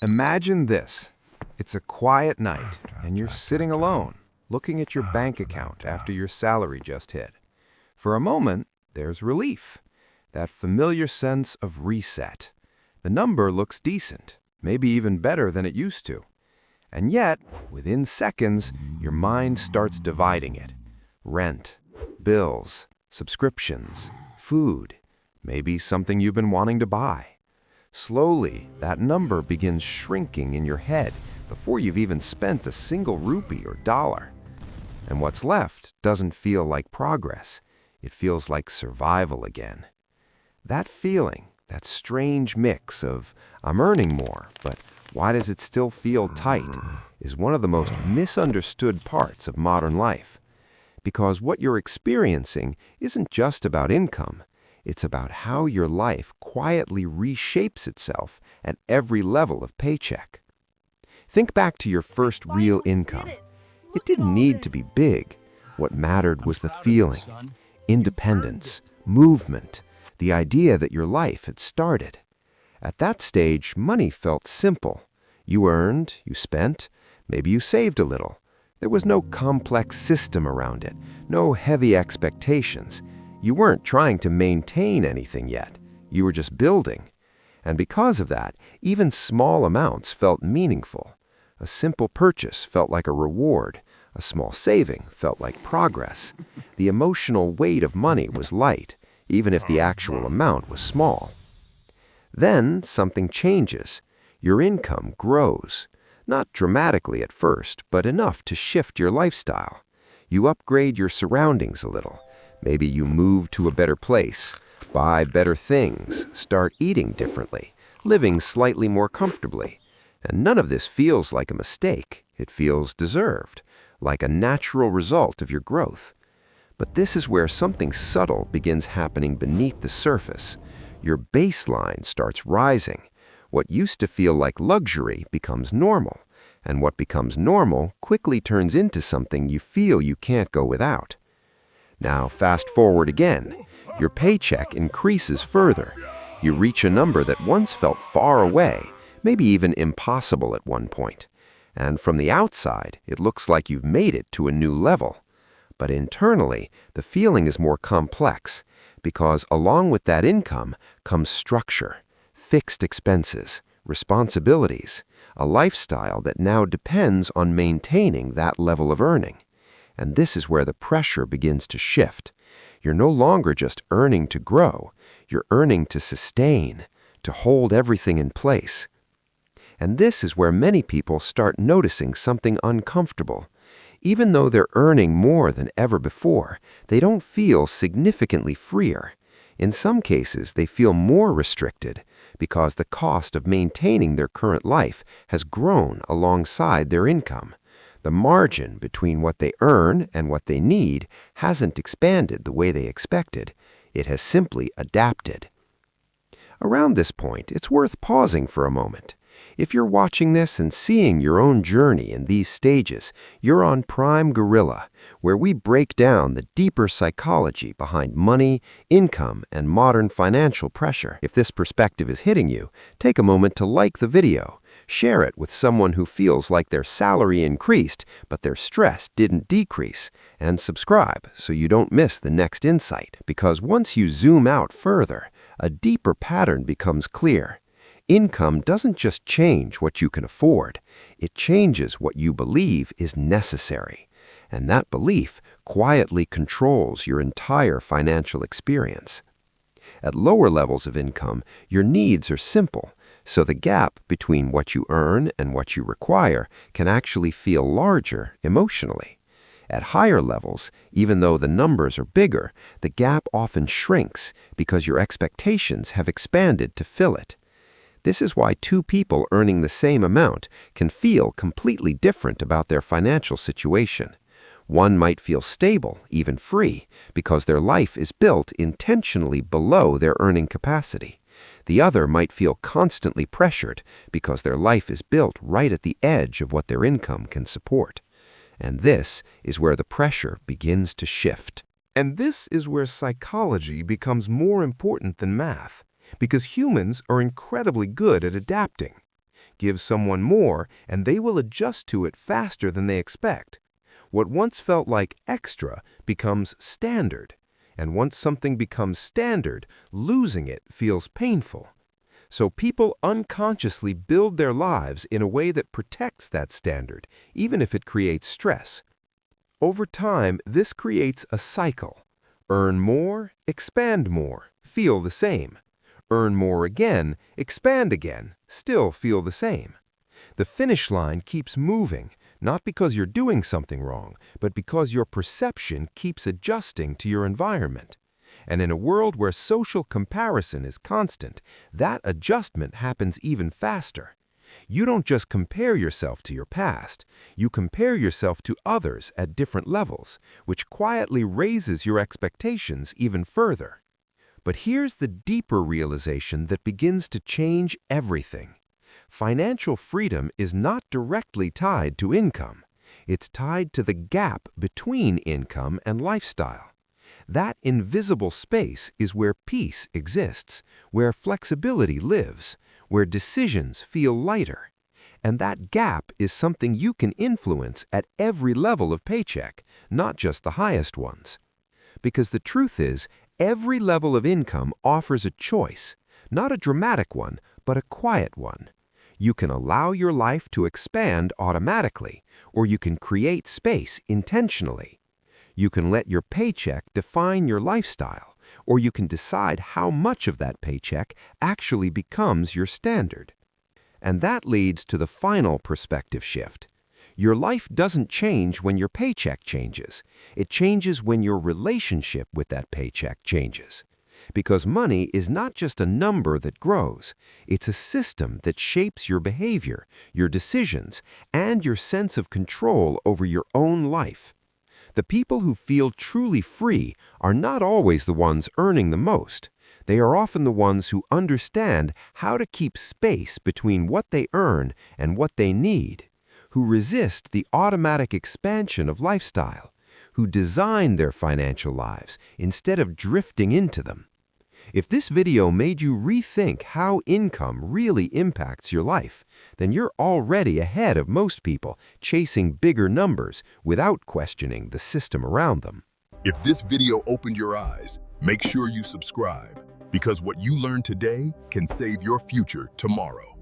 Imagine this. It's a quiet night, and you're sitting alone, looking at your bank account after your salary just hit. For a moment, there's relief, that familiar sense of reset. The number looks decent, maybe even better than it used to. And yet, within seconds, your mind starts dividing it. Rent, bills, subscriptions, food, maybe something you've been wanting to buy. Slowly, that number begins shrinking in your head before you've even spent a single rupee or dollar. And what's left doesn't feel like progress. It feels like survival again. That feeling, that strange mix of, I'm earning more, but why does it still feel tight, is one of the most misunderstood parts of modern life. Because what you're experiencing isn't just about income. It's about how your life quietly reshapes itself at every level of paycheck. Think back to your first real income. It didn't need to be big. What mattered was the feeling, independence, movement, the idea that your life had started. At that stage, money felt simple. You earned, you spent, maybe you saved a little. There was no complex system around it, no heavy expectations. You weren't trying to maintain anything yet. You were just building. And because of that, even small amounts felt meaningful. A simple purchase felt like a reward. A small saving felt like progress. The emotional weight of money was light, even if the actual amount was small. Then something changes. Your income grows. Not dramatically at first, but enough to shift your lifestyle. You upgrade your surroundings a little. Maybe you move to a better place, buy better things, start eating differently, living slightly more comfortably. And none of this feels like a mistake. It feels deserved, like a natural result of your growth. But this is where something subtle begins happening beneath the surface. Your baseline starts rising. What used to feel like luxury becomes normal, and what becomes normal quickly turns into something you feel you can't go without. Now, fast forward again. Your paycheck increases further. You reach a number that once felt far away, maybe even impossible at one point. And from the outside, it looks like you've made it to a new level. But internally, the feeling is more complex, because along with that income comes structure, fixed expenses, responsibilities, a lifestyle that now depends on maintaining that level of earning. And this is where the pressure begins to shift. You're no longer just earning to grow. You're earning to sustain, to hold everything in place. And this is where many people start noticing something uncomfortable. Even though they're earning more than ever before, they don't feel significantly freer. In some cases, they feel more restricted because the cost of maintaining their current life has grown alongside their income. The margin between what they earn and what they need hasn't expanded the way they expected. It has simply adapted. Around this point, it's worth pausing for a moment. If you're watching this and seeing your own journey in these stages, you're on Prime Gorilla, where we break down the deeper psychology behind money, income, and modern financial pressure. If this perspective is hitting you, take a moment to like the video. Share it with someone who feels like their salary increased, but their stress didn't decrease. And subscribe so you don't miss the next insight. Because once you zoom out further, a deeper pattern becomes clear. Income doesn't just change what you can afford. It changes what you believe is necessary. And that belief quietly controls your entire financial experience. At lower levels of income, your needs are simple. So the gap between what you earn and what you require can actually feel larger emotionally. At higher levels, even though the numbers are bigger, the gap often shrinks because your expectations have expanded to fill it. This is why two people earning the same amount can feel completely different about their financial situation. One might feel stable, even free, because their life is built intentionally below their earning capacity. The other might feel constantly pressured because their life is built right at the edge of what their income can support. And this is where the pressure begins to shift. And this is where psychology becomes more important than math, because humans are incredibly good at adapting. Give someone more, and they will adjust to it faster than they expect. What once felt like extra becomes standard. And once something becomes standard, losing it feels painful. So people unconsciously build their lives in a way that protects that standard, even if it creates stress. Over time, this creates a cycle. Earn more, expand more, feel the same. Earn more again, expand again, still feel the same. The finish line keeps moving, not because you're doing something wrong, but because your perception keeps adjusting to your environment. And in a world where social comparison is constant, that adjustment happens even faster. You don't just compare yourself to your past, you compare yourself to others at different levels, which quietly raises your expectations even further. But here's the deeper realization that begins to change everything. Financial freedom is not directly tied to income. It's tied to the gap between income and lifestyle. That invisible space is where peace exists, where flexibility lives, where decisions feel lighter. And that gap is something you can influence at every level of paycheck, not just the highest ones. Because the truth is, every level of income offers a choice, not a dramatic one, but a quiet one. You can allow your life to expand automatically, or you can create space intentionally. You can let your paycheck define your lifestyle, or you can decide how much of that paycheck actually becomes your standard. And that leads to the final perspective shift. Your life doesn't change when your paycheck changes. It changes when your relationship with that paycheck changes. Because money is not just a number that grows. It's a system that shapes your behavior, your decisions, and your sense of control over your own life. The people who feel truly free are not always the ones earning the most. They are often the ones who understand how to keep space between what they earn and what they need, who resist the automatic expansion of lifestyle, who design their financial lives instead of drifting into them. If this video made you rethink how income really impacts your life, then you're already ahead of most people chasing bigger numbers without questioning the system around them. If this video opened your eyes, make sure you subscribe, because what you learn today can save your future tomorrow.